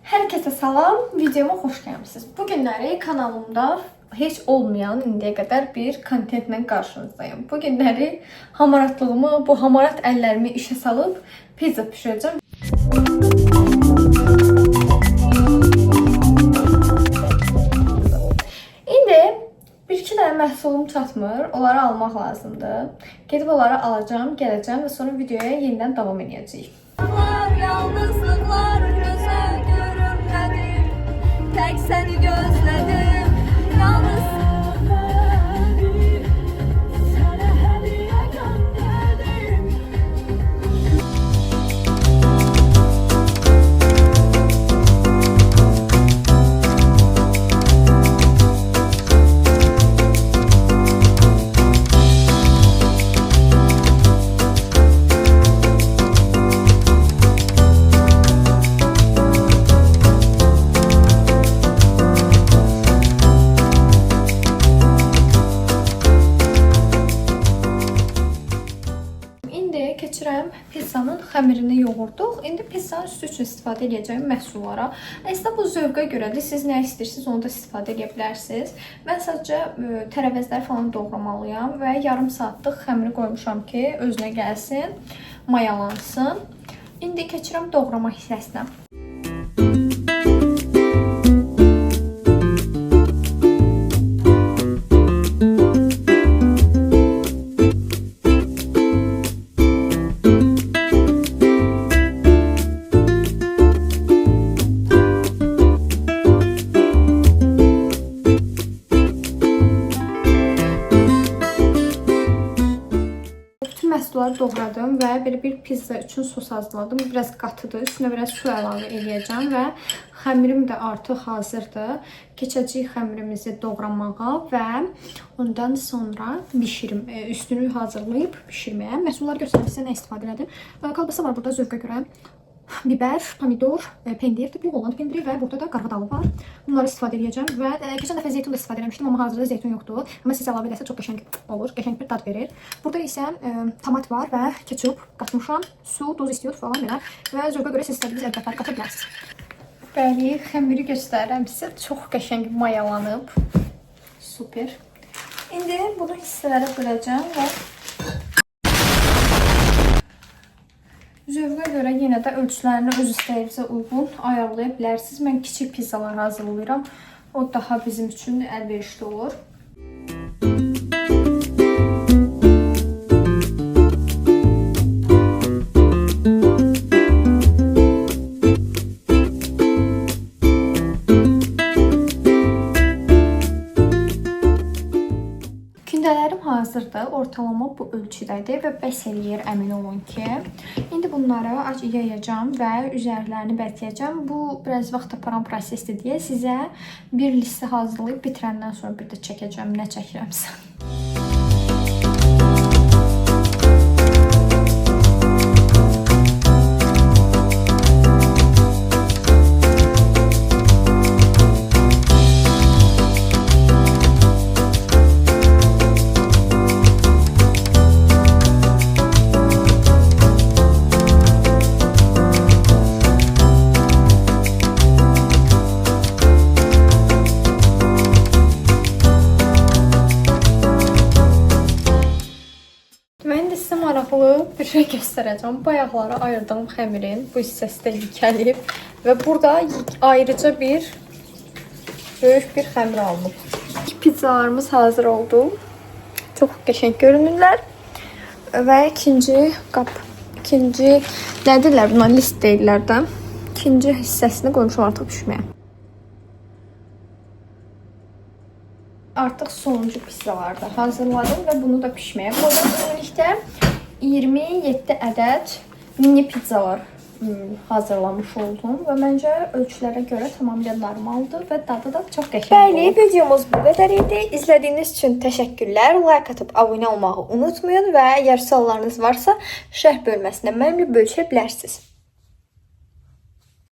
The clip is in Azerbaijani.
Herkese salam, videoma xoş gəlmisiniz. Bu günləri kanalımda heç olmayan indiyə qədər bir kontentlə qarşınızdayım. Bu günləri hamaratlığımı, bu hamarat əllərimi işə salıb pizza pişirəcəm. İndi bir-iki dənə məhsulum çatmır, onları almaq lazımdır. Gedib onları alacağım, gələcəm və sonra videoya yenidən davam edəcəyik. Yalnızlıklar göze görünmedi, tek seni gözledim. Yalnız sana hediye gönderdim. Keçirəm pizzanın xəmirini yoğurduq. İndi pizzanın üstü üçün istifadə edəcəyim məhsullara. Əslində bu zövqə görədir. Siz nə istəyirsiniz onu da istifadə edə bilərsiniz. Mən sadəcə tərəvəzləri falan doğramalıyam və yarım saatlıq xəmiri qoymuşam ki, özünə gəlsin, mayalansın. İndi keçirəm doğrama hissəsinə. Məhsulları doğradım və belə bir pizza üçün sos hazırladım. Biraz qatıdır. Üstünə biraz su əlavə edəcəm və xəmirim də artıq hazırdır. Keçəcəyik xəmirimizi doğramağa və ondan sonra üstünü hazırlayıb bişirməyə. Məhsulları göstərəm sizə nə istifadə elədim. Kolbasa var burada zövqə görə. Biber, pomidor, pendir, bu Holland pendiri və burada da qarğıdalı var. Bunları istifadə edəcəm və keçən dəfə zeytun da istifadə etmişdim, amma hazırda zeytun yoxdur. Amma siz əlavə edərsəz çox qəşəng olur, qəşəng bir dad verir. Burada isə tomat var və ketçup qatmışam, su, duz istiyor falan belə və zövqə görə siz istədiyiniz ədədləri qata bilərsiniz. Bəli, xəmiri göstərirəm sizə. Çox qəşəng mayalanıb. Super. İndi bunu hissələrə böləcəm və zövqə görə yenə də ölçülərini öz istəyinizə uyğun ayarlaya bilərsiniz. Mən kiçik pizzalar hazırlayıram. O daha bizim üçün əlverişli olur. Kündələrim hazırdır. Ortalama bu ölçüdədir və bəs eləyir, əmin olun ki. İndi bunları yayacağım və üzərlərini bətləyəcəm. Bu biraz vaxt aparan prosesdir deyə sizə bir listə hazırlayıb bitirəndən sonra bir də çəkəcəm, nə çəkirəmsə. Mən də sizə maraqlı bir şey göstərəcəm. Bayaqları ayırdığım xəmirin bu hissəsi də yükəlib və burada ayrıca bir böyük bir xəmir alınıb. Pizzalarımız hazır oldu. Çox qəşəng görünürlər. Və ikinci nə deyirlər buna, list deyirlər də. İkinci hissəsini qoymuşam artıq pişməyə. Artıq sonuncu pizzaları da hazırladım və bunu da pişməyə qoydum. Ümumilikdə 27 ədəd mini pizzalar hazırlamış oldum və məncə ölçülərə görə tamamilə normaldır və dadı da çox qəşəng olur. Bəli, videomuz bu qədər idi. İzlədiyiniz üçün təşəkkürlər. Like atıb abunə olmağı unutmayın və əgər suallarınız varsa şərh bölməsində mənimlə bölüşə bilərsiniz.